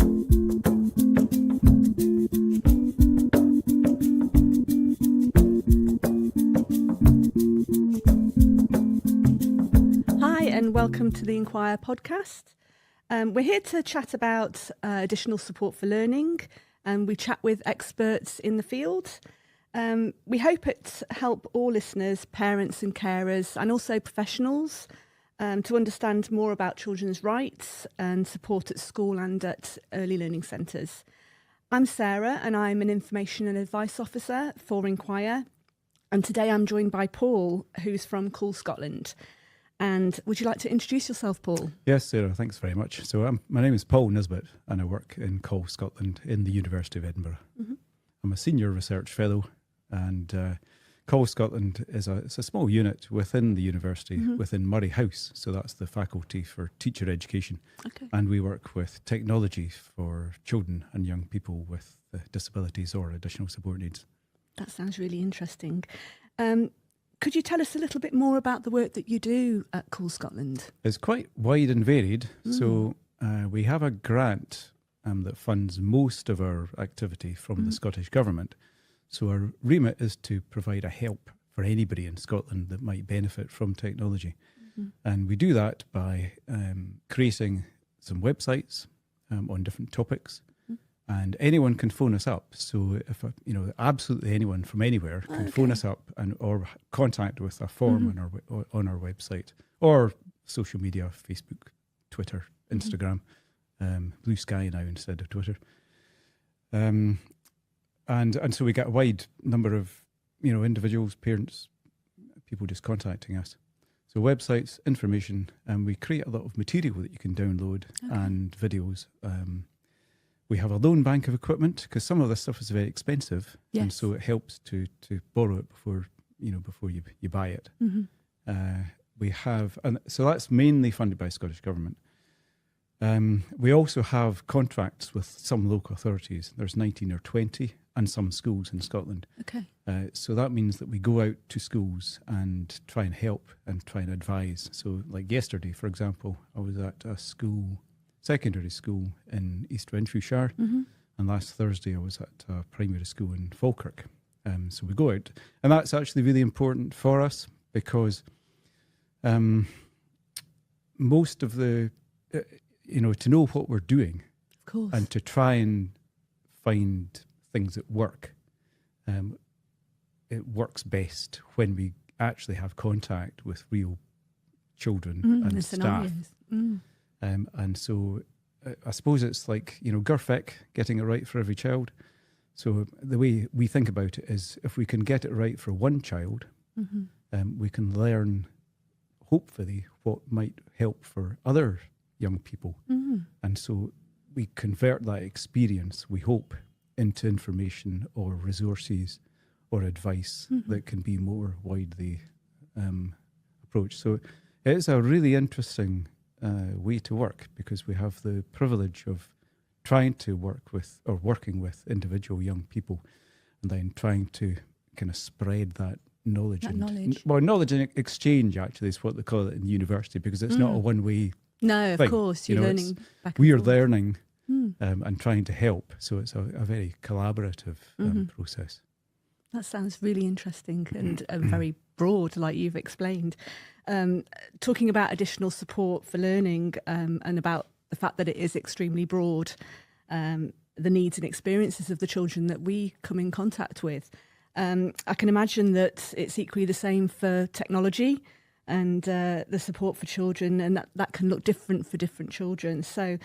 Hi, and welcome to the Inquire podcast. We're here to chat about additional support for learning, and we chat with experts in the field. We hope it help all listeners, parents and carers, and also professionals to understand more about children's rights and support at school and at early learning centres. I'm Sarah, and I'm an Information and Advice Officer for Inquire. And today I'm joined by Paul, who's from Cool Scotland. And would you like to introduce yourself, Paul? Yes, Sarah, thanks very much. So my name is Paul Nisbet, and I work in Cool Scotland in the University of Edinburgh. Mm-hmm. I'm a senior research fellow, and Cool Scotland is it's a small unit within the university, mm-hmm. within Moray House. So that's the faculty for teacher education. Okay. And we work with technology for children and young people with disabilities or additional support needs. That sounds really interesting. Could you tell us a little bit more about the work that you do at Cool Scotland? It's quite wide and varied. So we have a grant that funds most of our activity from the Scottish Government. So our remit is to provide a help for anybody in Scotland that might benefit from technology. Mm-hmm. And we do that by creating some websites on different topics. And anyone can phone us up. So if absolutely anyone from anywhere can phone us up or contact with a form on our website or social media, Facebook, Twitter, Instagram, Blue Sky now instead of Twitter. And so we get a wide number of individuals, parents, people just contacting us. So websites, information, and we create a lot of material that you can download and videos. We have a loan bank of equipment because some of this stuff is very expensive, and so it helps to borrow it before you buy it. Mm-hmm. We have, and so that's mainly funded by Scottish Government. We also have contracts with some local authorities. There's 19 or 20, and some schools in Scotland. Okay. So that means that we go out to schools and try and help and try and advise. So, like yesterday, for example, I was at a secondary school in East Renfrewshire, and last Thursday I was at a primary school in Falkirk. So we go out, and that's actually really important for us because most of the, to know what we're doing, of course, and to try and find things that work, it works best when we actually have contact with real children and staff. And so I suppose it's like, Gurfik, getting it right for every child. So the way we think about it is if we can get it right for one child, we can learn, hopefully, what might help for other young people. And so we convert that experience, we hope, into information or resources or advice that can be more widely approached. So it's a really interesting way to work because we have the privilege of trying to working with individual young people and then trying to kind of spread that knowledge. Knowledge and exchange actually is what they call it in university because it's not a one-way thing. Of course, you're learning back and we are forth. learning and trying to help. So it's a very collaborative process. That sounds really interesting and very broad, like you've explained. Talking about additional support for learning and about the fact that it is extremely broad, the needs and experiences of the children that we come in contact with. I can imagine that it's equally the same for technology and the support for children, and that can look different for different children. So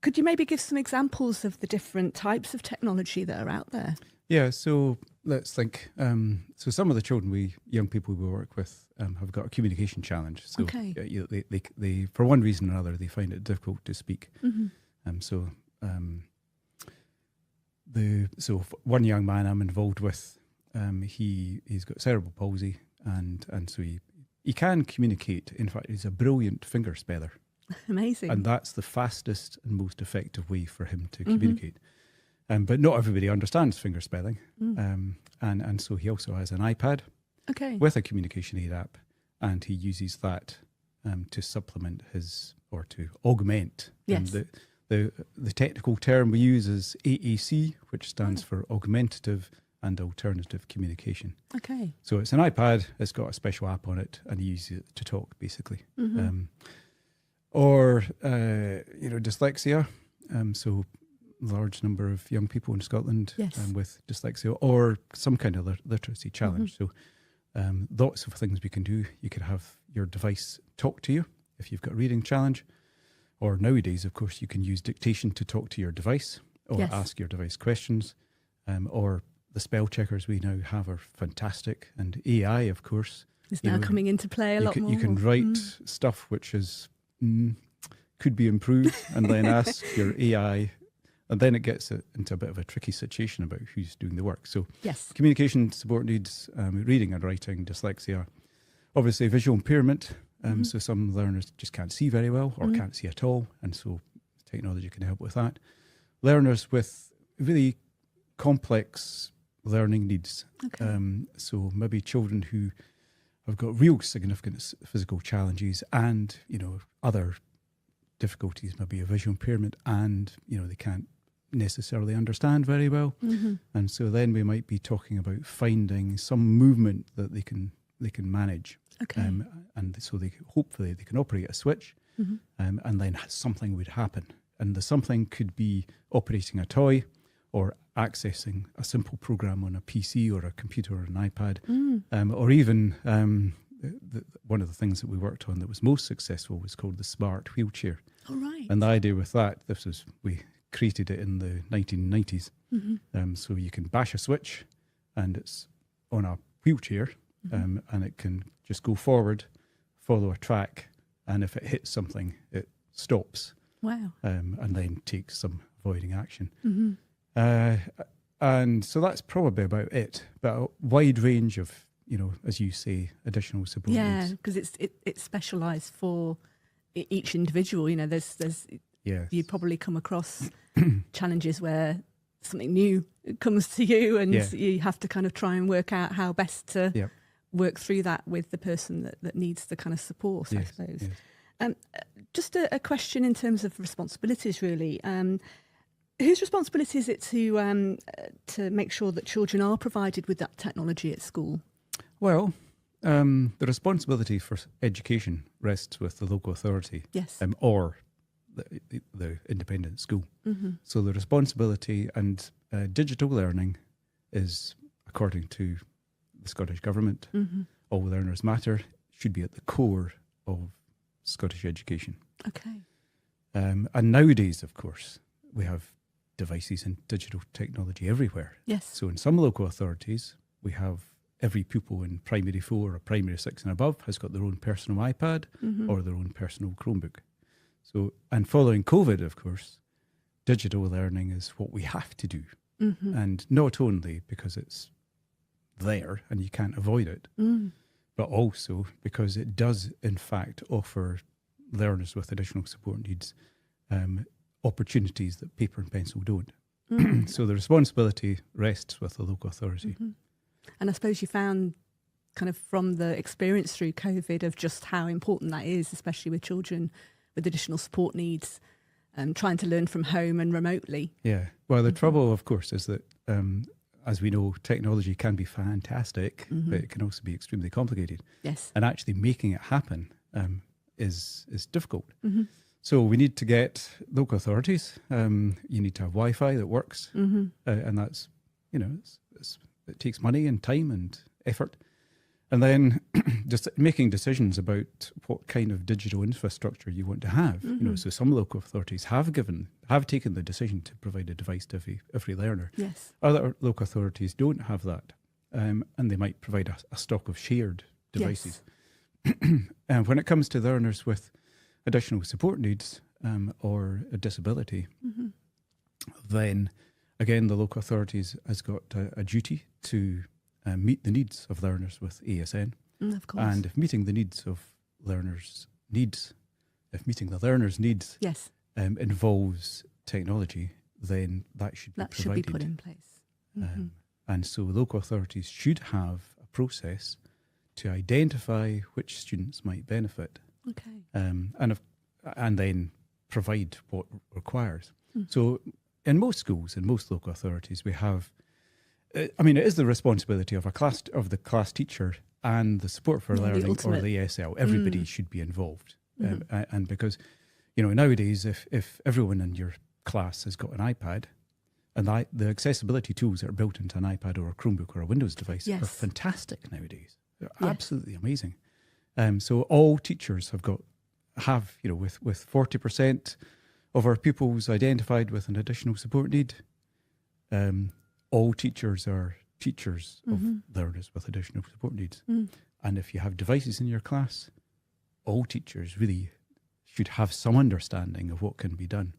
could you maybe give some examples of the different types of technology that are out there? Yeah, so let's think. So some of the young people we work with have got a communication challenge. So they for one reason or another, they find it difficult to speak. So one young man I'm involved with, he's got cerebral palsy, and so he can communicate. In fact, he's a brilliant finger speller. Amazing. And that's the fastest and most effective way for him to communicate. But not everybody understands finger spelling. And so he also has an iPad with a communication aid app, and he uses that to supplement his, or to augment The technical term we use is AAC, which stands for augmentative and alternative communication. Okay. So it's an iPad, it's got a special app on it, and you use it to talk, basically. Or dyslexia. So large number of young people in Scotland with dyslexia, or some kind of literacy challenge. So lots of things we can do. You could have your device talk to you if you've got a reading challenge. Or nowadays, of course, you can use dictation to talk to your device or ask your device questions. Or the spell checkers we now have are fantastic. And AI, of course. Is now coming into play a lot more. You can write stuff which is could be improved and then ask your AI. And then it gets into a bit of a tricky situation about who's doing the work. So communication support needs, reading and writing, dyslexia, obviously visual impairment. So some learners just can't see very well or can't see at all. And so technology can help with that. Learners with really complex learning needs. So maybe children who have got real significant physical challenges and, other difficulties, maybe a visual impairment, and, they can't necessarily understand very well. And so then we might be talking about finding some movement that they can manage. And so hopefully they can operate a switch, and then something would happen. And the something could be operating a toy or accessing a simple program on a PC or a computer or an iPad, or even one of the things that we worked on that was most successful was called the smart wheelchair. Oh, right. And the idea with that, we created it in the 1990s. So you can bash a switch and it's on a wheelchair, and it can just go forward, follow a track, and if it hits something, it stops. Wow. And then takes some avoiding action. And so that's probably about it. But a wide range of, as you say, additional support needs. Yeah, because it's specialised for each individual. There's you probably come across challenges where something new comes to you and you have to kind of try and work out how best to work through that with the person that needs the kind of support, I suppose. Just a question in terms of responsibilities, really. Whose responsibility is it to make sure that children are provided with that technology at school? Well, the responsibility for education rests with the local authority, or the independent school. So the responsibility and digital learning is, according to the Scottish Government, All Learners Matter, should be at the core of Scottish education. Okay. And nowadays, of course, we have devices and digital technology everywhere. Yes. So in some local authorities, we have every pupil in primary 4 or primary 6 and above has got their own personal iPad or their own personal Chromebook. So, and following COVID, of course, digital learning is what we have to do. And not only because it's there and you can't avoid it, but also because it does, in fact, offer learners with additional support needs opportunities that paper and pencil don't. So the responsibility rests with the local authority. And I suppose you found kind of from the experience through COVID of just how important that is, especially with children with additional support needs and trying to learn from home and remotely. Yeah. Well, the trouble, of course, is that as we know, technology can be fantastic, but it can also be extremely complicated. Yes. And actually making it happen is difficult. So we need to get local authorities. You need to have Wi-Fi that works, and that's it takes money and time and effort. And then just making decisions about what kind of digital infrastructure you want to have. So some local authorities have taken the decision to provide a device to every learner. Yes. Other local authorities don't have that, and they might provide a stock of shared devices. And when it comes to learners with additional support needs or a disability, then again the local authorities has got a duty to meet the needs of learners with ASN. Of course. And if meeting the needs of learners' needs, involves technology, then that should be provided. That should be put in place. And so local authorities should have a process to identify which students might benefit. Okay. And then provide what requires. So in most schools, in most local authorities, we have, it is the responsibility of the class teacher and the support for learning or the ASL. Everybody should be involved. And because, nowadays, if everyone in your class has got an iPad, and the accessibility tools that are built into an iPad or a Chromebook or a Windows device are fantastic nowadays. They're absolutely amazing. So all teachers have with 40% of our pupils identified with an additional support need, all teachers are teachers of learners with additional support needs. And if you have devices in your class, all teachers really should have some understanding of what can be done,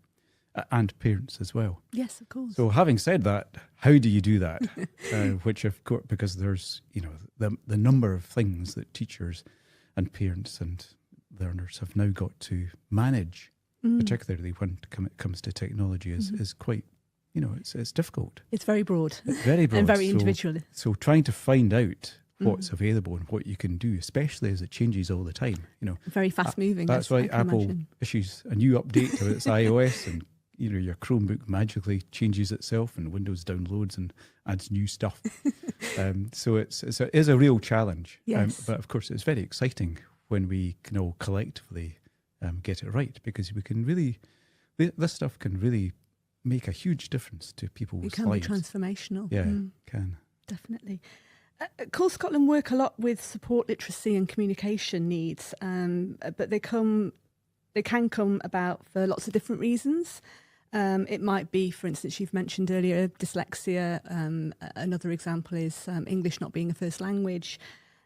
and parents as well. Yes, of course. So having said that, how do you do that? Which of course, because there's, the number of things that teachers and parents and learners have now got to manage, particularly when it comes to technology, is quite, it's difficult. It's very broad. It's very broad. And very individual. So trying to find out what's available and what you can do, especially as it changes all the time. Very fast moving. That's why Apple issues a new update to its iOS, and your Chromebook magically changes itself, and Windows downloads and adds new stuff. So it is a real challenge. Yes. But of course, it's very exciting when we can all collectively get it right, because we can really, this stuff can really make a huge difference to people's lives. It can be transformational. Yeah, can. Definitely. Call Scotland work a lot with support literacy and communication needs, but they can come about for lots of different reasons. It might be, for instance, you've mentioned earlier, dyslexia. Another example is English not being a first language.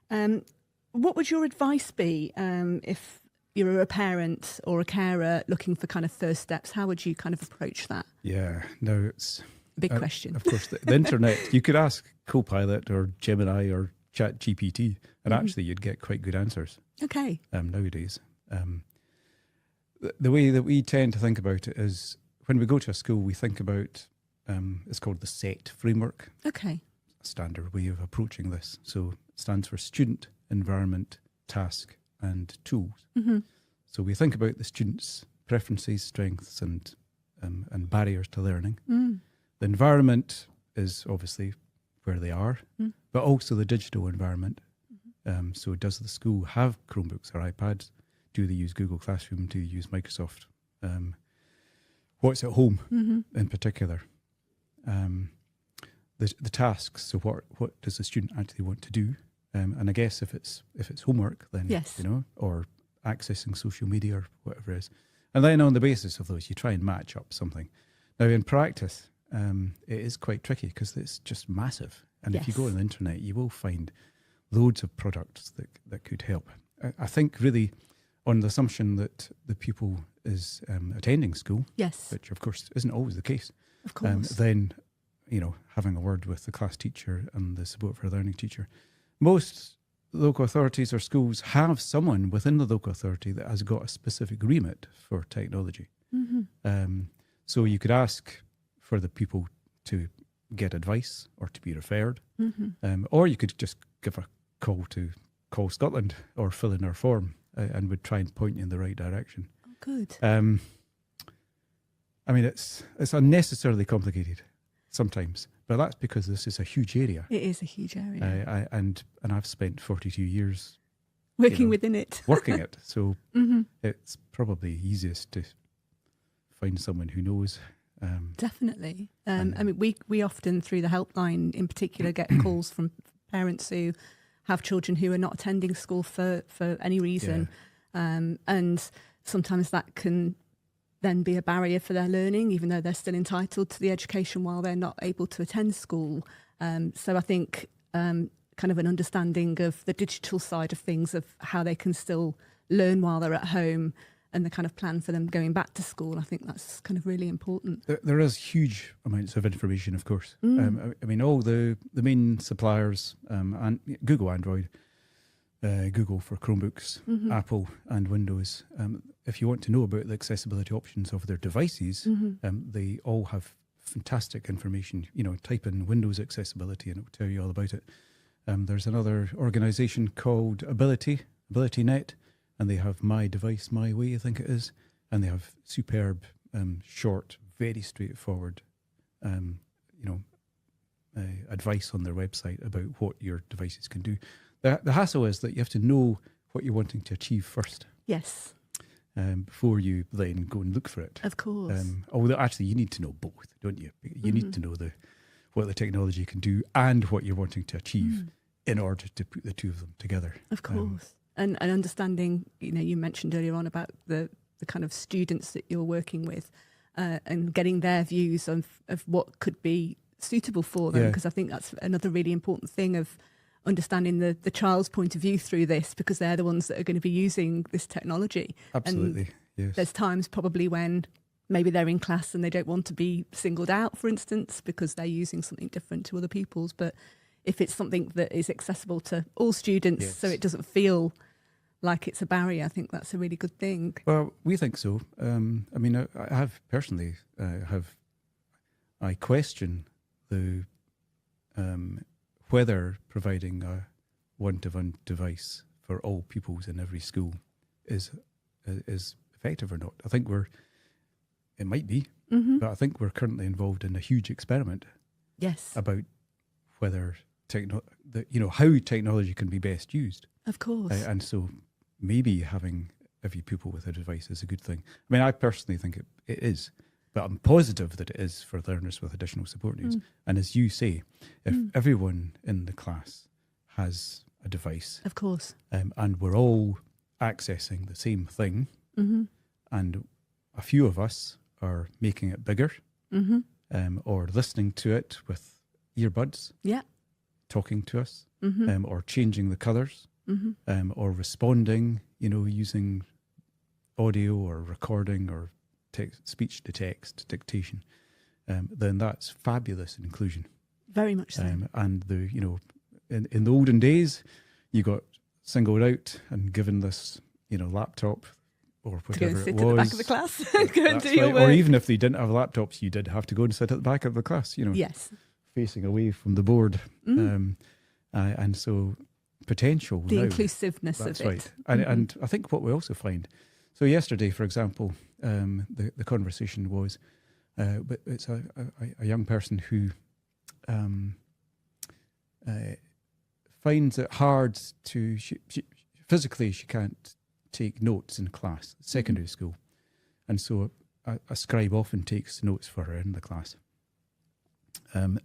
What would your advice be if you're a parent or a carer looking for kind of first steps? How would you kind of approach that? Yeah, no, it's big question. Of course, the internet, you could ask Copilot or Gemini or ChatGPT, and actually you'd get quite good answers. Okay. Nowadays. The way that we tend to think about it is when we go to a school, we think about, it's called the SETT framework. Okay. A standard way of approaching this. So it stands for student, environment, task, and tools. So we think about the students' preferences, strengths, and barriers to learning. The environment is obviously where they are, but also the digital environment. So does the school have Chromebooks or iPads? Do they use Google Classroom? Do they use Microsoft? What's at home in particular? The tasks. So what does the student actually want to do? And I guess if it's homework, then or accessing social media or whatever it is, and then on the basis of those, you try and match up something. Now in practice, it is quite tricky because it's just massive. And if you go on the internet, you will find loads of products that could help. I think really on the assumption that the pupil is attending school, which of course isn't always the case. Of course. Then, having a word with the class teacher and the support for a learning teacher. Most local authorities or schools have someone within the local authority that has got a specific remit for technology. So you could ask for the people to get advice or to be referred, or you could just give a call to Call Scotland or fill in our form and would try and point you in the right direction. Oh, good. It's unnecessarily complicated sometimes, but that's because this is a huge area. It is a huge area. And I've spent 42 years working within it. Working it. So it's probably easiest to find someone who knows. Definitely. We often, through the helpline in particular, get calls from parents who have children who are not attending school for any reason. And sometimes that can then be a barrier for their learning, even though they're still entitled to the education while they're not able to attend school. So I think kind of an understanding of the digital side of things, of how they can still learn while they're at home, and the kind of plan for them going back to school, I think that's kind of really important. There is huge amounts of information, of course. All the main suppliers, and Google Android, Google for Chromebooks, Apple and Windows. If you want to know about the accessibility options of their devices, they all have fantastic information. Type in Windows accessibility and it will tell you all about it. There's another organisation called AbilityNet, and they have My Device, My Way, I think it is. and they have superb, short, very straightforward, advice on their website about what your devices can do. The hassle is that you have to know what you're wanting to achieve first. Yes. Before you then go and look for it. Of course. Although actually you need to know both, don't you? You need to know what the technology can do and what you're wanting to achieve in order to put the two of them together. Of course. And understanding, you mentioned earlier on about the kind of students that you're working with and getting their views of what could be suitable for them, because I think that's another really important thing of understanding the child's point of view through this, because they're the ones that are going to be using this technology. Absolutely, yes. There's times probably when maybe they're in class and they don't want to be singled out, for instance, because they're using something different to other people's. But if it's something that is accessible to all students, so it doesn't feel like it's a barrier, I think that's a really good thing. Well, we think so. I have personally, I question the whether providing a one-to-one device for all pupils in every school is effective or not. I think it might be, but I think we're currently involved in a huge experiment. Yes. About whether how technology can be best used. Of course. And so maybe having every pupil with a device is a good thing. I mean, I personally think it is, but I'm positive that it is for learners with additional support needs. And as you say, if everyone in the class has a device, of course, and we're all accessing the same thing, and a few of us are making it bigger, or listening to it with earbuds, talking to us, or changing the colours, or responding, using audio or recording or speech to text dictation, then that's fabulous inclusion. Very much so. And in the olden days, you got singled out and given this, laptop or whatever to go and sit it was. at the back of the class, go and do your work. Or even if they didn't have laptops, you did have to go and sit at the back of the class. Yes, facing away from the board, and so potential. The now, inclusive-ness of it. That's right. And I think what we also find. So yesterday, for example, the conversation was, but it's a young person who finds it hard to physically she can't take notes in class, secondary school, and so a scribe often takes notes for her in the class,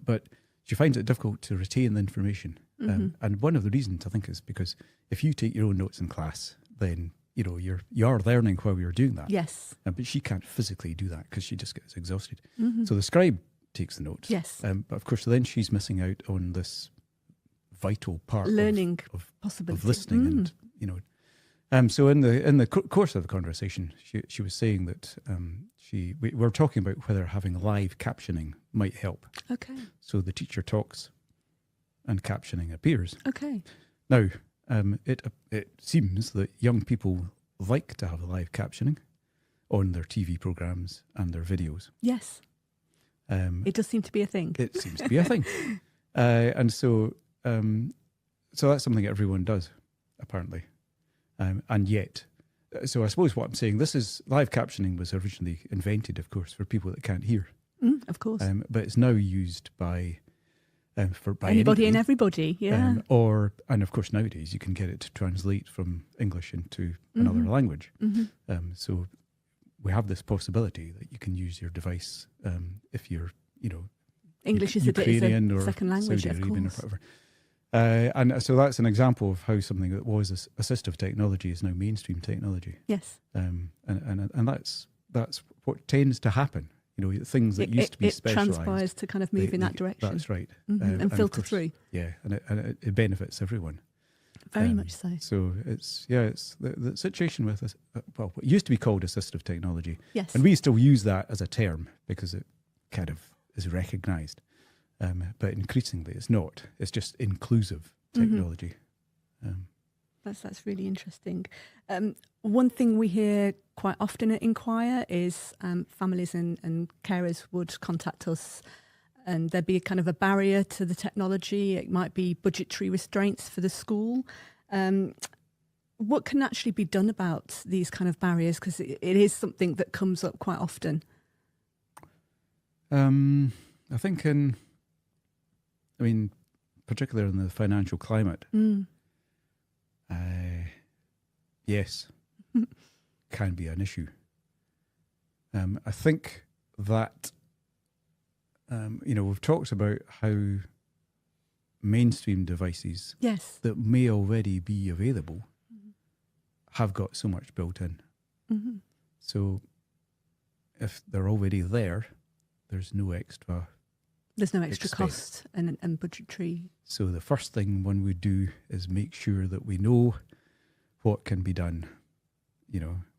but she finds it difficult to retain the information, and one of the reasons I think is because if you take your own notes in class, then you are learning while you're doing that. Yes. But she can't physically do that because she just gets exhausted. So the scribe takes the notes. Yes. But of course, then she's missing out on this vital part learning of possibility. of listening, and so in the course of the conversation, she was saying that we were talking about whether having live captioning might help. Okay. So the teacher talks, and captioning appears. Okay. Now. It seems that young people like to have live captioning on their TV programs and their videos. Yes. It does seem to be a thing. It seems to be a thing. And so that's something everyone does, apparently. And yet, so I suppose what I'm saying, this is live captioning was originally invented, of course, for people that can't hear. Of course. But it's now used by anybody and everybody, and of course nowadays you can get it to translate from English into another language. So we have this possibility that you can use your device if you're, English is Ukrainian a second language, Saudi of Arabian course. or whatever. And so that's an example of how something that was assistive technology is now mainstream technology. Yes. And that's what tends to happen. Things that used to be specialised. It transpires to kind of move in that direction. That's right. And filter through. Yeah, and it benefits everyone. Very much so. So it's the situation with what used to be called assistive technology. Yes. And we still use that as a term because it kind of is recognised. But increasingly it's not. It's just inclusive technology. That's really interesting. One thing we hear quite often at Inquire is families and carers would contact us and there'd be a kind of a barrier to the technology. It might be budgetary restraints for the school. what can actually be done about these kind of barriers? Because it is something that comes up quite often. I think particularly in the financial climate, yes, can be an issue. I think that, we've talked about how mainstream devices Yes. that may already be available have got so much built in. Mm-hmm. So if they're already there, there's no extra expense. Cost and budgetary. So the first thing one would do is make sure that we know what can be done,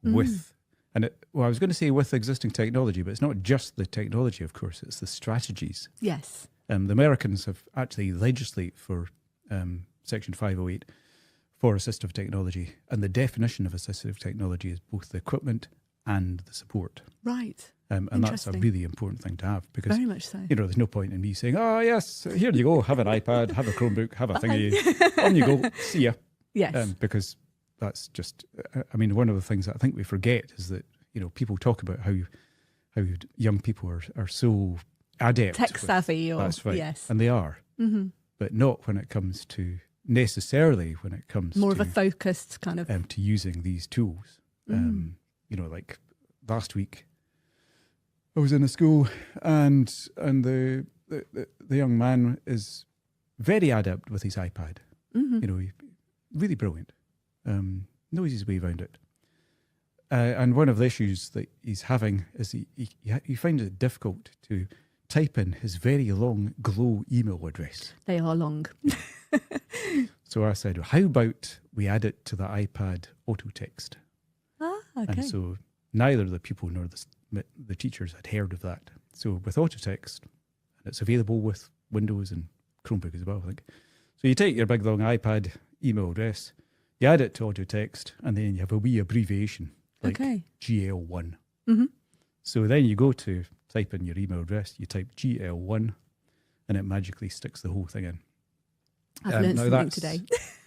with, I was going to say with existing technology, but it's not just the technology, of course, it's the strategies. Yes. The Americans have actually legislate for Section 508 for assistive technology. And the definition of assistive technology is both the equipment and the support. Right. And that's a really important thing to have because, very much so. There's no point in me saying, oh, yes, here you go, have an iPad, have a Chromebook, have a thingy, on you go, see ya. Yes. Because that's just, one of the things that I think we forget is that, people talk about how young people are so adept. Tech savvy that's right. Yes. And they are. Mm-hmm. But not when it comes to, necessarily when it comes more to... of a focused kind of... to using these tools. Like last week, I was in a school and the young man is very adept with his iPad. Mm-hmm. Really brilliant. Knows his way around it. And one of the issues that he's having is he finds it difficult to type in his very long Glow email address. They are long. So I said, well, how about we add it to the iPad auto text? Ah, okay. And so neither the pupil nor the teachers had heard of that. So with auto text, and it's available with Windows and Chromebook as well, I think. So you take your big long iPad email address, you add it to auto text, and then you have a wee abbreviation like GL1. Mm-hmm. So then you go to type in your email address, you type GL1, and it magically sticks the whole thing in. I've learned something today.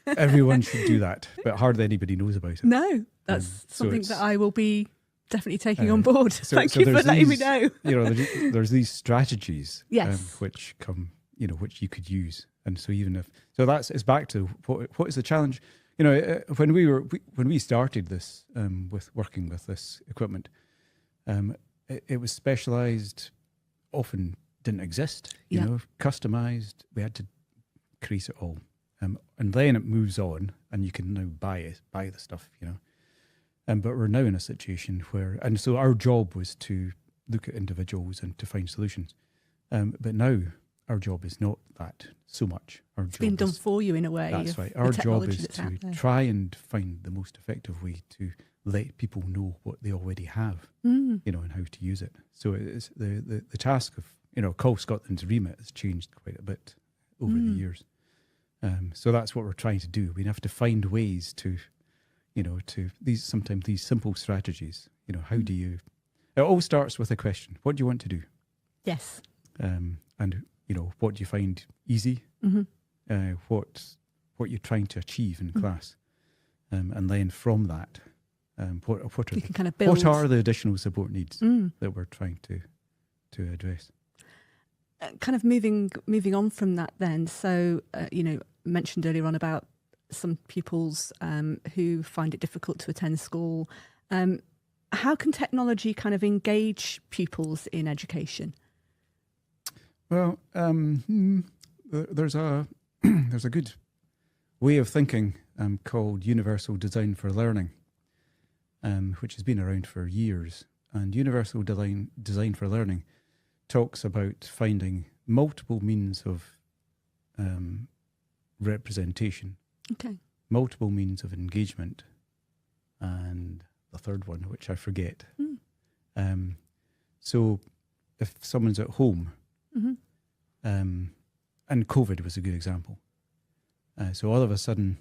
Everyone should do that, but hardly anybody knows about it. No, that's something that I will be definitely taking on board. Thank you for letting me know. There's these strategies, yes, which come, which you could use, and so it's back to what is the challenge. When we started this with working with this equipment, it was specialised, often didn't exist. Customised. We had to create it all, and then it moves on, and you can now buy the stuff. But we're now in a situation where, and so our job was to look at individuals and to find solutions. But now our job is not that so much. It's been done for you in a way. That's right. Our job is to try and find the most effective way to let people know what they already have, and how to use it. So it's the task of, Call Scotland's remit has changed quite a bit over the years. So that's what we're trying to do. We have to find ways to sometimes these simple strategies. How do you? It all starts with a question: what do you want to do? Yes. And what do you find easy? Mm-hmm. What you're trying to achieve in class, and then from that, what are the additional support needs that we're trying to address? Kind of moving on from that then. So, mentioned earlier on about some pupils who find it difficult to attend school. How can technology kind of engage pupils in education? Well, there's a good way of thinking called universal design for learning, which has been around for years. And universal design for learning talks about finding multiple means of representation, multiple means of engagement, and the third one, which I forget. So if someone's at home, and COVID was a good example. So all of a sudden,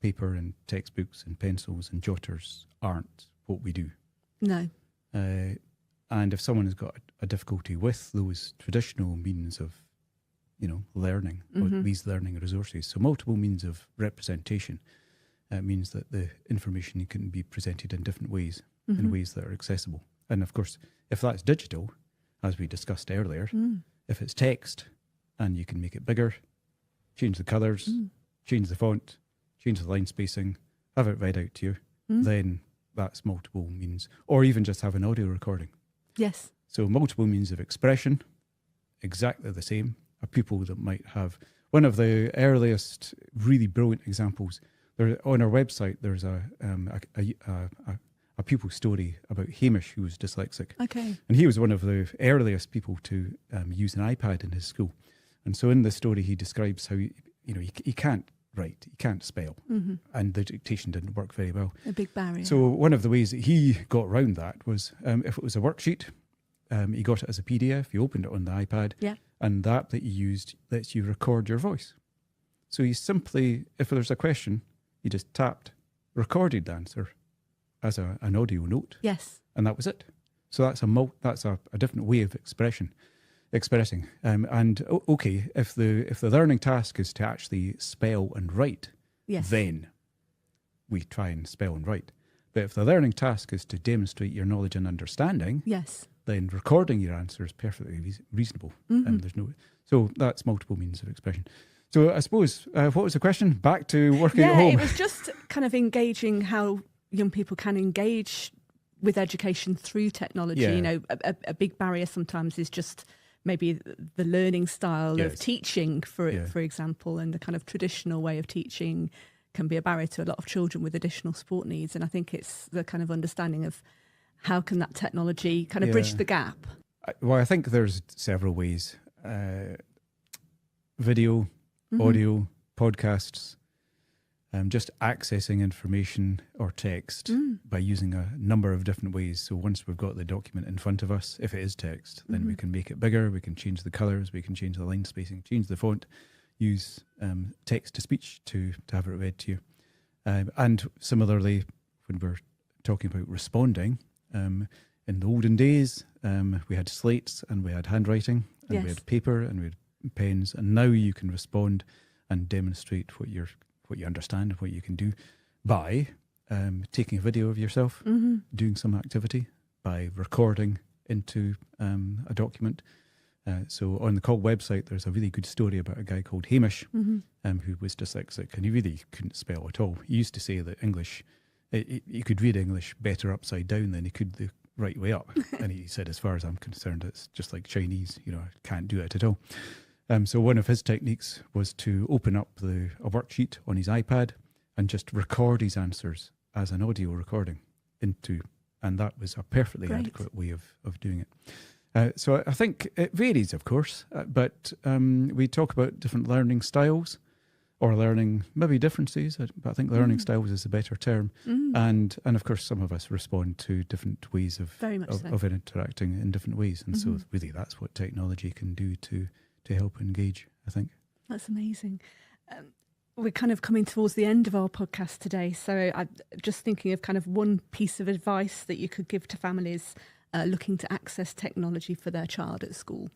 paper and textbooks and pencils and jotters aren't what we do. No. And if someone has got a difficulty with those traditional means of, learning, or these learning resources, so multiple means of representation, It means that the information can be presented in different ways, in ways that are accessible. And of course, if that's digital, as we discussed earlier, if it's text and you can make it bigger, change the colours, change the font, change the line spacing, have it read out to you, then that's multiple means. Or even just have an audio recording. Yes. So multiple means of expression, exactly the same. A pupil that might have one of the earliest really brilliant examples. There on our website, there's a pupil story about Hamish, who was dyslexic. Okay. And he was one of the earliest people to use an iPad in his school. And so in the story, he describes how he can't write, he can't spell, and the dictation didn't work very well. A big barrier. So one of the ways that he got around that was if it was a worksheet, he got it as a PDF, he opened it on the iPad, and the app that you used lets you record your voice. So he simply, if there's a question, he just tapped, recorded the answer as an audio note. Yes. And that was it. So that's a different way of expressing. And okay, if the learning task is to actually spell and write, then we try and spell and write. But if the learning task is to demonstrate your knowledge and understanding, then recording your answer is perfectly reasonable. So that's multiple means of expression. So I suppose, what was the question? Back to working at home. It was just kind of engaging how young people can engage with education through technology. Yeah. A big barrier sometimes is just maybe the learning style of teaching, for example, and the kind of traditional way of teaching can be a barrier to a lot of children with additional support needs. And I think it's the kind of understanding of how can that technology kind of bridge the gap. Well, I think there's several ways. Video, audio, podcasts, just accessing information or text by using a number of different ways. So once we've got the document in front of us, if it is text, then we can make it bigger, we can change the colours, we can change the line spacing, change the font, use text-to-speech to have it read to you. And similarly, when we're talking about responding, in the olden days, we had slates and we had handwriting and we had paper and we had pens, and now you can respond and demonstrate what you understand and what you can do by taking a video of yourself, doing some activity, by recording into a document. So on the Call website, there's a really good story about a guy called Hamish, who was dyslexic, and he really couldn't spell at all. He used to say that English, he could read English better upside down than he could the right way up. And he said, as far as I'm concerned, it's just like Chinese, I can't do it at all. So one of his techniques was to open up a worksheet on his iPad and just record his answers as an audio recording and that was a perfectly adequate way of doing it. So I think it varies, of course, but we talk about different learning styles or learning maybe differences, but I think learning styles is a better term. And of course, some of us respond to different ways of interacting in different ways. And so really that's what technology can do to help engage, I think. That's amazing. We're kind of coming towards the end of our podcast today. So I'm just thinking of kind of one piece of advice that you could give to families looking to access technology for their child at school.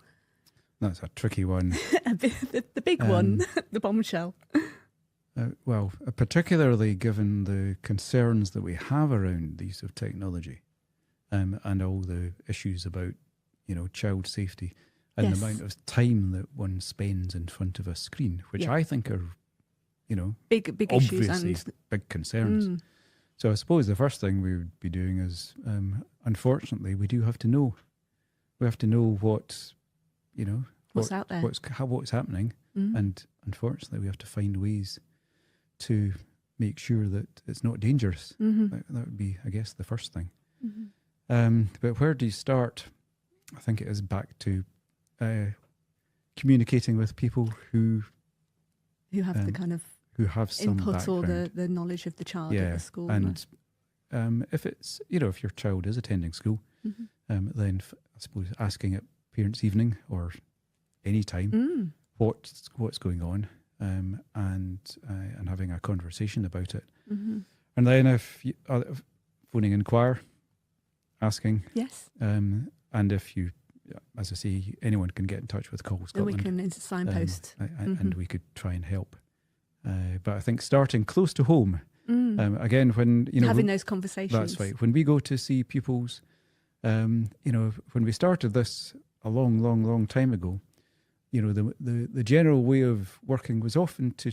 That's a tricky one. The big one, the bombshell. Well, particularly given the concerns that we have around the use of technology and all the issues about, child safety and the amount of time that one spends in front of a screen, which I think are, big obviously issues and big concerns. So I suppose the first thing we would be doing is, unfortunately, we do have to know. We have to know what's out there, what's happening, and unfortunately, we have to find ways to make sure that it's not dangerous. That would be, I guess, the first thing. But where do you start? I think it is back to communicating with people who have the kind of who have some input background. or the knowledge of the child at the school. And if it's if your child is attending school, then I suppose asking at parents' evening or any time what's going on, and having a conversation about it. And then if you, phoning Inquire, asking, and if you, as I say, anyone can get in touch with Call Scotland. And we can signpost. And we could try and help. But I think starting close to home Again, when having those conversations. That's right. When we go to see pupils, when we started this a long time ago, the general way of working was often to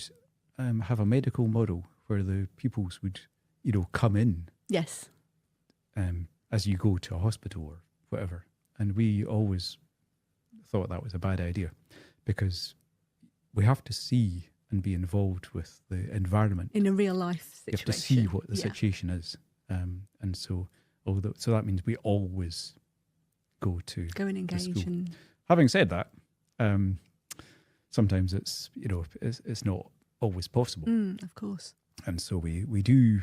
have a medical model where the pupils would, come in. Yes. As you go to a hospital or whatever. And we always thought that was a bad idea because we have to see and be involved with the environment. In a real life situation. You have to see what the situation is. And so that means we always go and engage. And having said that, sometimes it's not always possible. Of course. And so we do,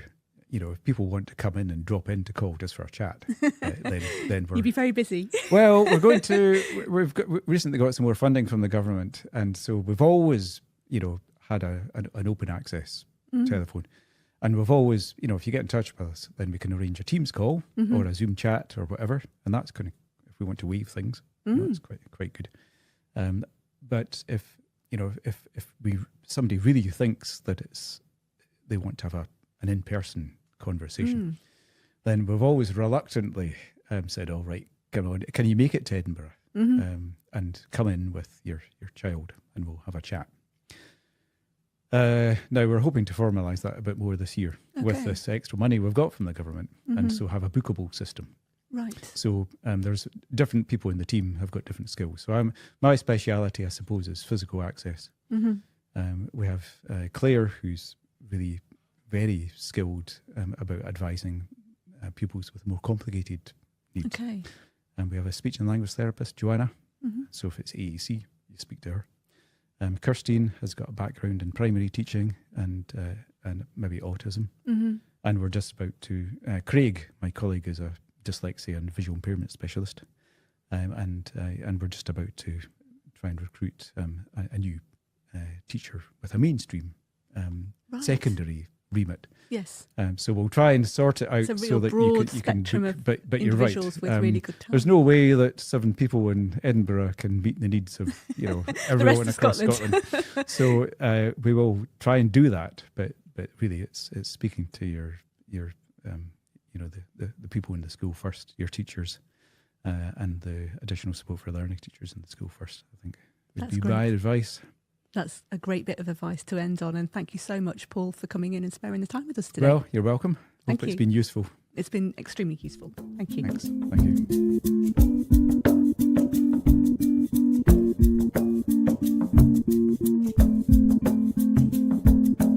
if people want to come in and drop in to call just for a chat, then we're... You'd be very busy. Well, we've recently got some more funding from the government. And so we've always, had an open access telephone. And we've always, if you get in touch with us, then we can arrange a Teams call or a Zoom chat or whatever. And that's kind of, if we want to waive things, it's quite good. But if somebody really thinks that they want to have an in-person conversation, then we've always reluctantly said, all right, come on, can you make it to Edinburgh and come in with your child and we'll have a chat. Now we're hoping to formalise that a bit more this year with this extra money we've got from the government, and so have a bookable system. Right. So there's different people in the team have got different skills. So my speciality, I suppose, is physical access. We have Claire, who's really very skilled about advising pupils with more complicated needs. Okay. And we have a speech and language therapist, Joanna. So if it's AEC, you speak to her. Kirstine has got a background in primary teaching and maybe autism. And we're just about to... Craig, my colleague, is a dyslexia and visual impairment specialist. And we're just about to try and recruit a new teacher with a mainstream secondary remit. Yes. So we'll try and sort it out so that you can book, but you're right. With really good time. There's no way that 7 people in Edinburgh can meet the needs of everyone across Scotland. So we will try and do that, but really it's speaking to your the people in the school first, your teachers, and the additional support for learning teachers in the school first. I think would be my advice. That's a great bit of advice to end on. And thank you so much, Paul, for coming in and sparing the time with us today. Well, you're welcome. Thank you. It's been useful. It's been extremely useful. Thank you. Thanks. Thank you.